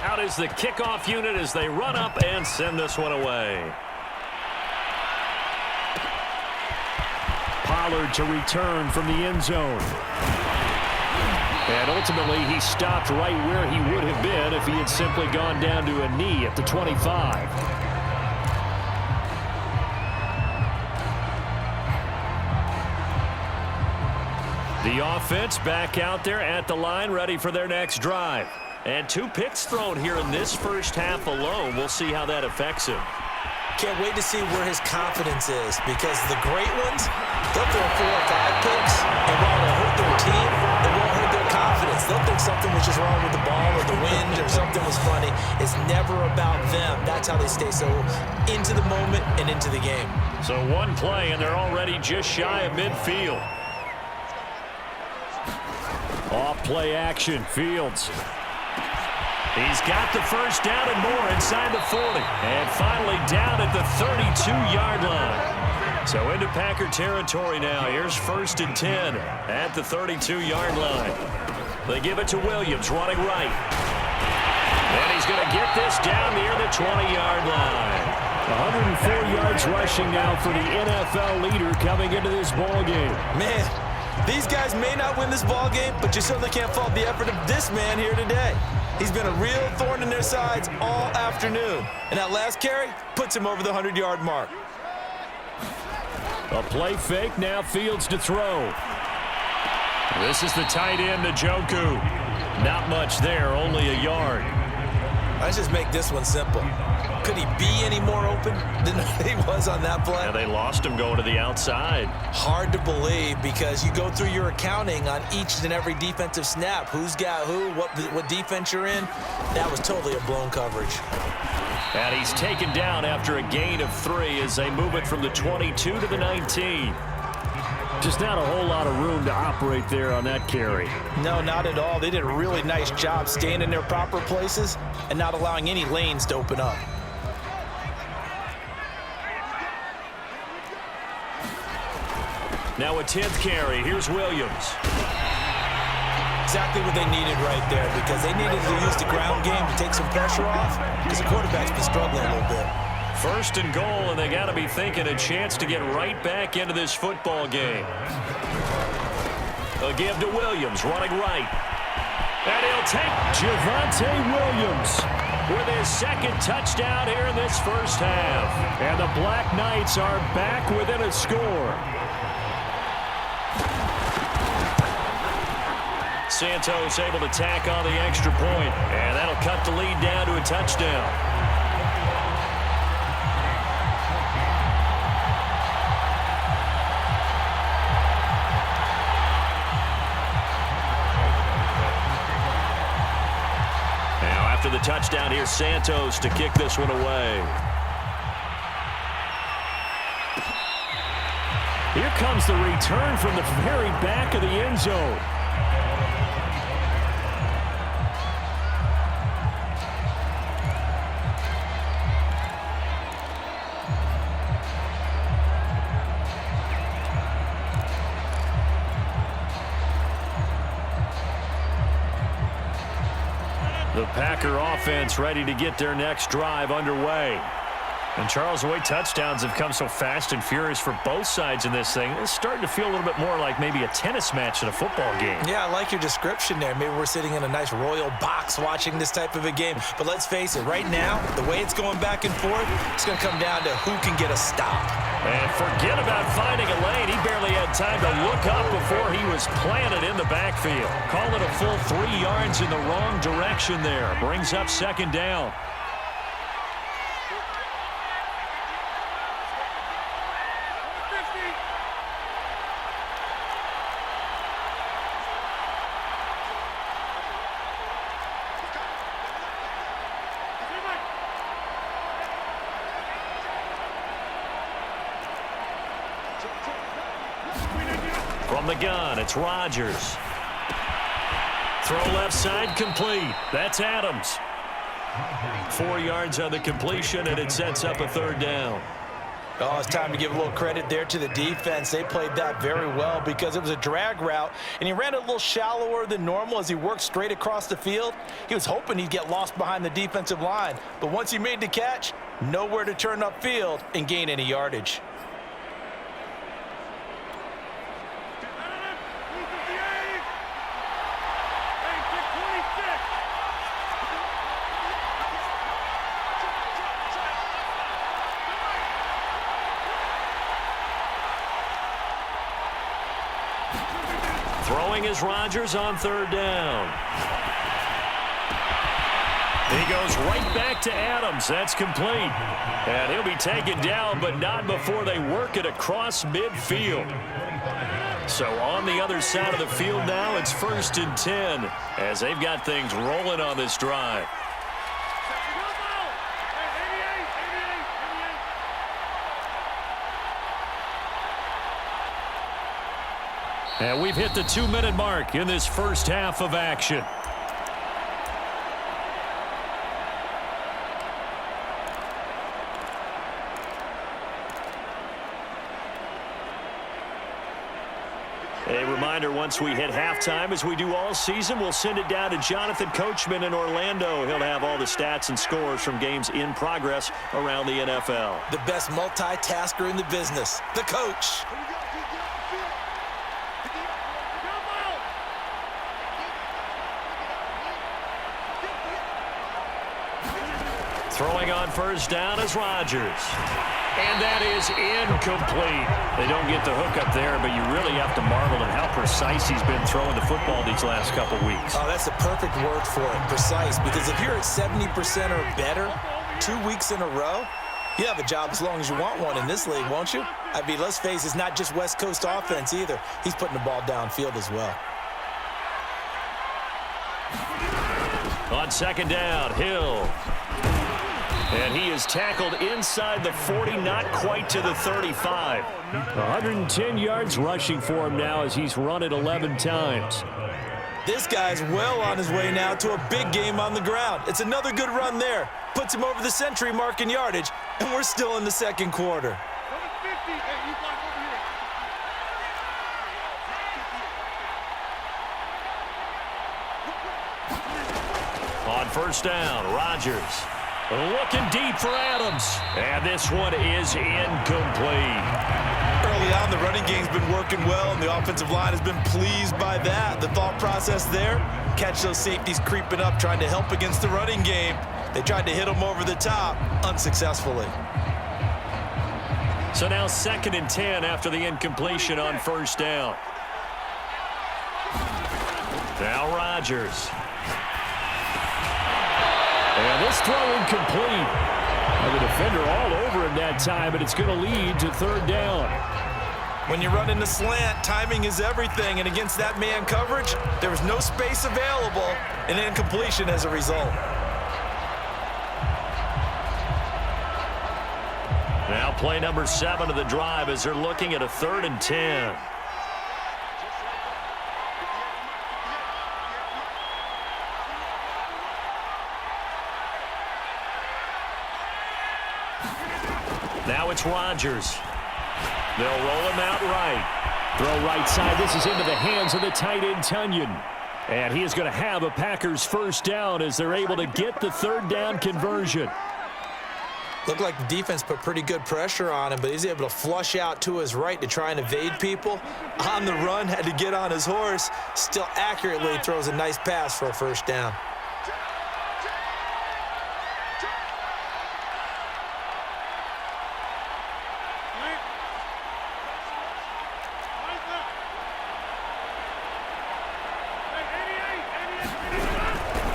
Out is the kickoff unit as they run up and send this one away. Pollard to return from the end zone. And ultimately, he stopped right where he would have been if he had simply gone down to a knee at the 25. The offense back out there at the line, ready for their next drive. And 2 picks thrown here in this first half alone. We'll see how that affects him. Can't wait to see where his confidence is, because the great ones, they'll throw 4 or 5 picks, and while it'll hurt their team, it won't hurt their confidence. They'll think something was just wrong with the ball or the wind or something was funny. It's never about them. That's how they stay so into the moment and into the game. So 1 play, and they're already just shy of midfield. Off play action, Fields. He's got the first down and more inside the 40. And finally down at the 32-yard line. So into Packer territory now. Here's 1st and 10 at the 32-yard line. They give it to Williams running right. And he's going to get this down near the 20-yard line. 104 yards rushing now for the NFL leader coming into this ball game. Man, these guys may not win this ball game, but you certainly can't fault the effort of this man here today. He's been a real thorn in their sides all afternoon. And that last carry puts him over the 100-yard mark. A play fake, now Fields to throw. This is the tight end, Njoku. Not much there, only a yard. Let's just make this one simple. Could he be any more open than he was on that play? Yeah, they lost him going to the outside. Hard to believe, because you go through your accounting on each and every defensive snap. Who's got who, what defense you're in. That was totally a blown coverage. And he's taken down after a gain of 3 as they move it from the 22 to the 19. Just not a whole lot of room to operate there on that carry. No, not at all. They did a really nice job staying in their proper places and not allowing any lanes to open up. Now a 10th carry. Here's Williams. Exactly what they needed right there, because they needed to use the ground game to take some pressure off, because the quarterback's been struggling a little bit. 1st and goal, and they got to be thinking a chance to get right back into this football game. A give to Williams, running right. And he'll take Javonte Williams with his 2nd touchdown here in this first half. And the Black Knights are back within a score. Santos able to tack on the extra point, and that'll cut the lead down to a touchdown. After the touchdown, here's Santos to kick this one away. Here comes the return from the very back of the end zone. The Packer offense ready to get their next drive underway. And Charles, the way touchdowns have come so fast and furious for both sides in this thing, it's starting to feel a little bit more like maybe a tennis match in a football game. Yeah, I like your description there. Maybe we're sitting in a nice royal box watching this type of a game. But let's face it, right now, the way it's going back and forth, it's going to come down to who can get a stop. And forget about finding a lane. He barely had time to look up before he was planted in the backfield. Call it a full 3 yards in the wrong direction there. Brings up 2nd down. From the gun, it's Rodgers. Throw left side, complete. That's Adams. 4 yards on the completion, and it sets up a 3rd down. Oh, it's time to give a little credit there to the defense. They played that very well because it was a drag route, and he ran it a little shallower than normal as he worked straight across the field. He was hoping he'd get lost behind the defensive line, but once he made the catch, nowhere to turn upfield and gain any yardage. Throwing is Rodgers on third down. He goes right back to Adams. That's complete. And he'll be taken down, but not before they work it across midfield. So on the other side of the field now, it's 1st and 10 as they've got things rolling on this drive. And we've hit the 2-minute mark in this first half of action. A reminder, once we hit halftime, as we do all season, we'll send it down to Jonathan Coachman in Orlando. He'll have all the stats and scores from games in progress around the NFL. The best multitasker in the business, the coach. Throwing on first down is Rodgers. And that is incomplete. They don't get the hook up there, but you really have to marvel at how precise he's been throwing the football these last couple weeks. Oh, that's the perfect word for it, precise. Because if you're at 70% or better 2 weeks in a row, you have a job as long as you want one in this league, won't you? I mean, let's face it, it's not just West Coast offense either. He's putting the ball downfield as well. On second down, Hill. And he is tackled inside the 40, not quite to the 35. 110 yards rushing for him now as he's run it 11 times. This guy's well on his way now to a big game on the ground. It's another good run there. Puts him over the century mark in yardage, and we're still in the second quarter. On first down, Rodgers. Looking deep for Adams. And this one is incomplete. Early on, the running game's been working well, and the offensive line has been pleased by that. The thought process there, catch those safeties creeping up, trying to help against the running game. They tried to hit them over the top, unsuccessfully. So now 2nd and 10 after the incompletion on first down. Now Rodgers. And this throw incomplete. And the defender all over him that time, but it's going to lead to third down. When you run in the slant, timing is everything, and against that man coverage, there was no space available, and incompletion as a result. Now play number 7 of the drive as they're looking at a 3rd and 10. Now it's Rodgers. They'll roll him out right. Throw right side. This is into the hands of the tight end, Tunyon. And he is going to have a Packers first down as they're able to get the third down conversion. Looked like the defense put pretty good pressure on him, but he's able to flush out to his right to try and evade people. On the run, had to get on his horse. Still accurately throws a nice pass for a first down.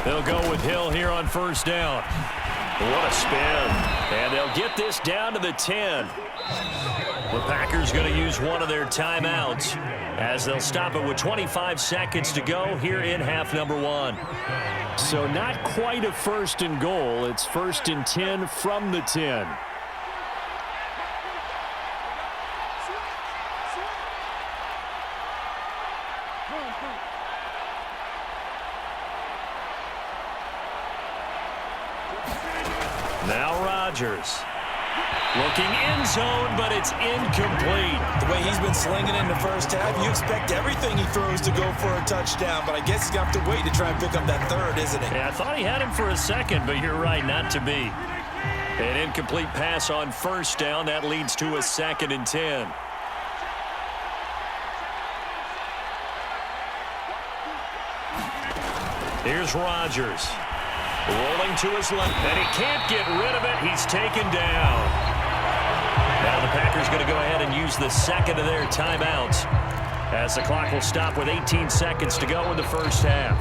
They'll go with Hill here on first down. What a spin. And they'll get this down to the 10. The Packers going to use one of their timeouts as they'll stop it with 25 seconds to go here in half number 1. So not quite a 1st and goal. It's 1st and 10 from the 10. Now Rodgers. Looking in zone, but it's incomplete. The way he's been slinging in the first half, you expect everything he throws to go for a touchdown, but I guess he's going to have to wait to try and pick up that third, isn't he? Yeah, I thought he had him for a second, but you're right, not to be. An incomplete pass on first down. That leads to a 2nd and 10. Here's Rodgers. Rolling to his left, and he can't get rid of it. He's taken down. Now the Packers going to go ahead and use the second of their timeouts as the clock will stop with 18 seconds to go in the first half.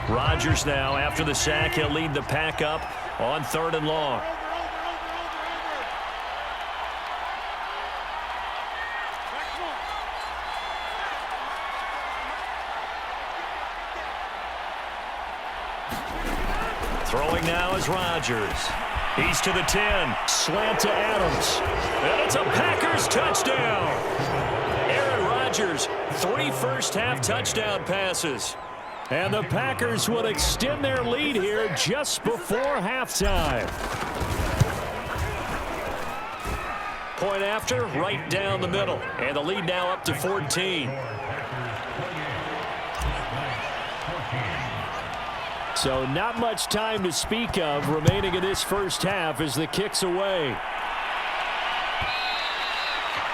Rodgers now, after the sack, he'll lead the pack up on 3rd and long. Throwing now is Rodgers. He's to the 10. Slant to Adams. And it's a Packers touchdown. Aaron Rodgers, 3 first-half touchdown passes. And the Packers will extend their lead here just before halftime. Point after, right down the middle. And the lead now up to 14. So not much time to speak of remaining in this first half as the kick's away.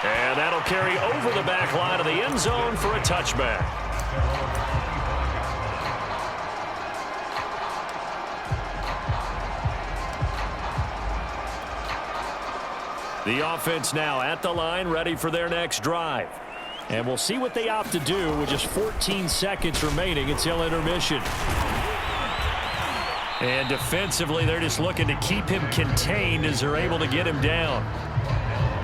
And that'll carry over the back line of the end zone for a touchback. The offense now at the line, ready for their next drive. And we'll see what they opt to do with just 14 seconds remaining until intermission. And defensively, they're just looking to keep him contained as they're able to get him down.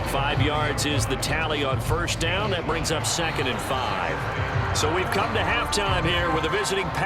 5 yards is the tally on first down. That brings up 2nd and 5. So we've come to halftime here with a visiting Packers.